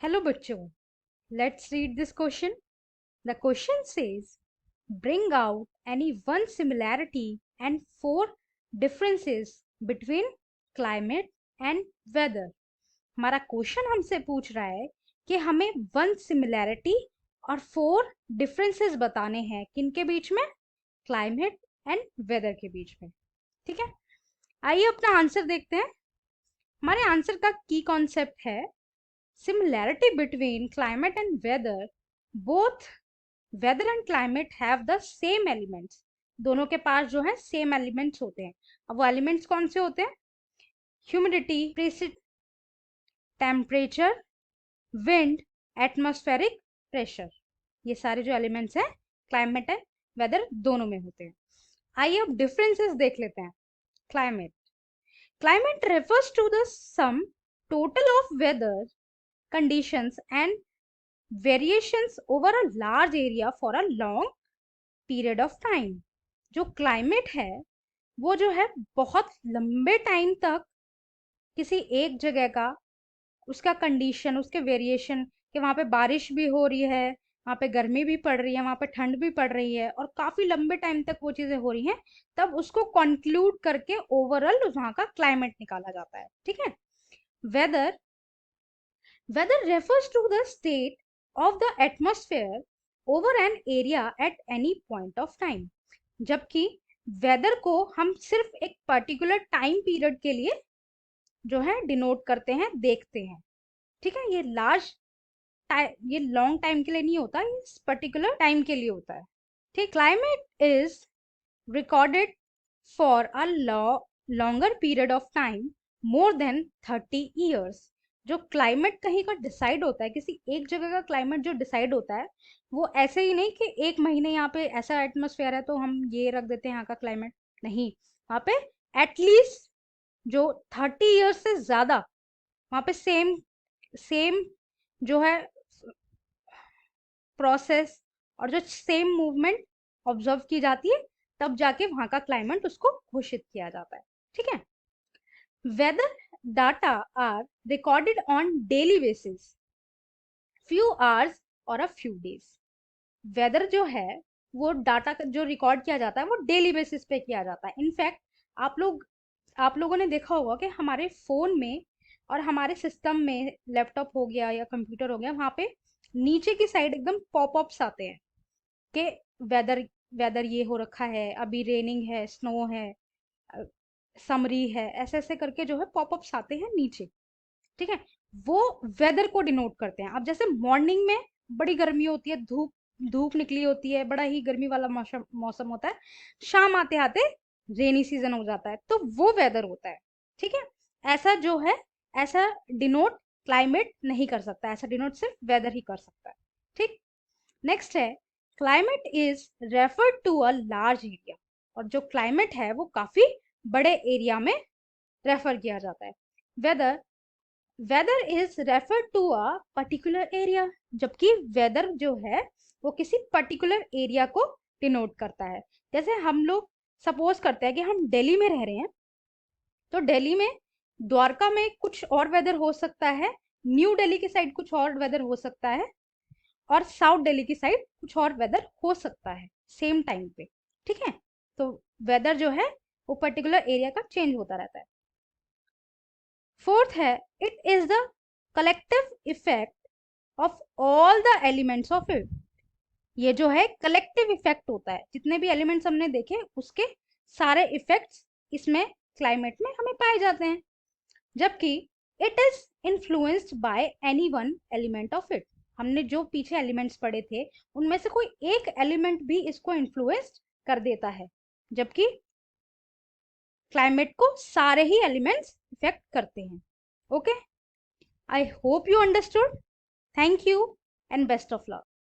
Hello bachcho, let's read this question. The question says, bring out any one similarity and four differences between climate and weather. हमारा question हमसे पूछ रहा है कि हमें one similarity और फोर डिफरेंसेस बताने हैं किनके बीच में, क्लाइमेट एंड वेदर के बीच में। ठीक है, आइए अपना आंसर देखते हैं। हमारे आंसर का की कॉन्सेप्ट है similarity between climate and weather. Both weather and climate have the same elements. दोनों के पास जो है सेम एलिमेंट्स होते हैं। अब वो एलिमेंट्स कौन से होते हैं? Humidity, temperature, wind, atmospheric pressure. ये सारे जो एलिमेंट्स हैं क्लाइमेट एंड वेदर दोनों में होते हैं। आइए अब डिफरेंसेस देख लेते हैं। Climate refers to the sum total of weather conditions and variations over a large area for a long period of time. जो क्लाइमेट है वो जो है बहुत लंबे टाइम तक किसी एक जगह का उसका कंडीशन, उसके वेरिएशन कि वहां पे बारिश भी हो रही है, वहां पे गर्मी भी पड़ रही है, वहां पे ठंड भी पड़ रही है और काफी लंबे टाइम तक वो चीजें हो रही हैं, तब उसको कंक्लूड करके ओवरऑल वहां का क्लाइमेट निकाला जाता है। ठीक है। Weather Weather refers to the state of the atmosphere over an area at any point of time. जबकि वेदर को हम सिर्फ एक पर्टिकुलर टाइम पीरियड के लिए जो है डिनोट करते हैं, देखते हैं। ठीक है, ये लॉन्ग टाइम के लिए नहीं होता, ये पर्टिकुलर टाइम के लिए होता है। ठीक, climate is recorded for a longer period of time, more than 30 years. जो क्लाइमेट कहीं का डिसाइड होता है, किसी एक जगह का क्लाइमेट जो डिसाइड होता है, वो ऐसे ही नहीं कि एक महीने यहाँ पे ऐसा एटमोसफेयर है तो हम ये रख देते हैं यहाँ का क्लाइमेट। नहीं, वहाँ पे एटलीस्ट जो 30 ईयर्स से ज्यादा वहाँ पे सेम सेम जो है प्रोसेस और जो सेम मूवमेंट ऑब्जर्व की जाती है, तब जाके वहां का क्लाइमेट उसको घोषित किया जाता है। ठीक है। Weather data are recorded on daily basis, few hours और अ फ्यू डेज। वेदर जो है वो डाटा जो रिकॉर्ड किया जाता है वो डेली बेसिस पे किया जाता है। इनफैक्ट आप लोगों ने देखा होगा कि हमारे फोन में और हमारे सिस्टम में, लैपटॉप हो गया या कंप्यूटर हो गया, वहां पे नीचे की साइड एकदम पॉपअप्स आते हैं कि वेदर वेदर ये हो रखा है, अभी रेनिंग है, स्नो है, समरी है, ऐसे ऐसे करके जो है पॉपअप्स आते हैं नीचे। ठीक है, वो वेदर को डिनोट करते हैं। अब जैसे मॉर्निंग में बड़ी गर्मी होती है, धूप धूप निकली होती है, बड़ा ही गर्मी वाला मौसम मौसम होता है, शाम आते आते रेनी सीजन हो जाता है, तो वो वेदर होता है। ठीक है, ऐसा जो है ऐसा डिनोट क्लाइमेट नहीं कर सकता, ऐसा डिनोट सिर्फ वेदर ही कर सकता है। ठीक, नेक्स्ट है climate is referred to a large area. और जो क्लाइमेट है वो काफी बड़े एरिया में रेफर किया जाता है। Weather weather is refer to a particular area, जबकि वेदर जो है वो किसी पर्टिकुलर एरिया को डिनोट करता है। जैसे हम लोग सपोज करते हैं कि हम दिल्ली में रह रहे हैं, तो दिल्ली में द्वारका में कुछ और वेदर हो सकता है, न्यू दिल्ली की साइड कुछ और वेदर हो सकता है, और साउथ दिल्ली की साइड कुछ और वेदर हो सकता है सेम टाइम पे। ठीक है, तो वेदर जो है वो पर्टिकुलर एरिया का चेंज होता रहता है। फोर्थ है it is the collective effect of all the elements of it. ये जो है कलेक्टिव इफेक्ट होता है, जितने भी एलिमेंट्स हमने देखे उसके सारे इफेक्ट्स इसमें क्लाइमेट में हमें पाए जाते हैं। जबकि it is influenced by any one element of it. हमने जो पीछे एलिमेंट्स पढ़े थे उनमें से कोई एक एलिमेंट भी इसको इन्फ्लुएंस कर देता है, जबकि क्लाइमेट को सारे ही एलिमेंट्स इफेक्ट करते हैं। Okay, I hope you understood. Thank you and best of luck.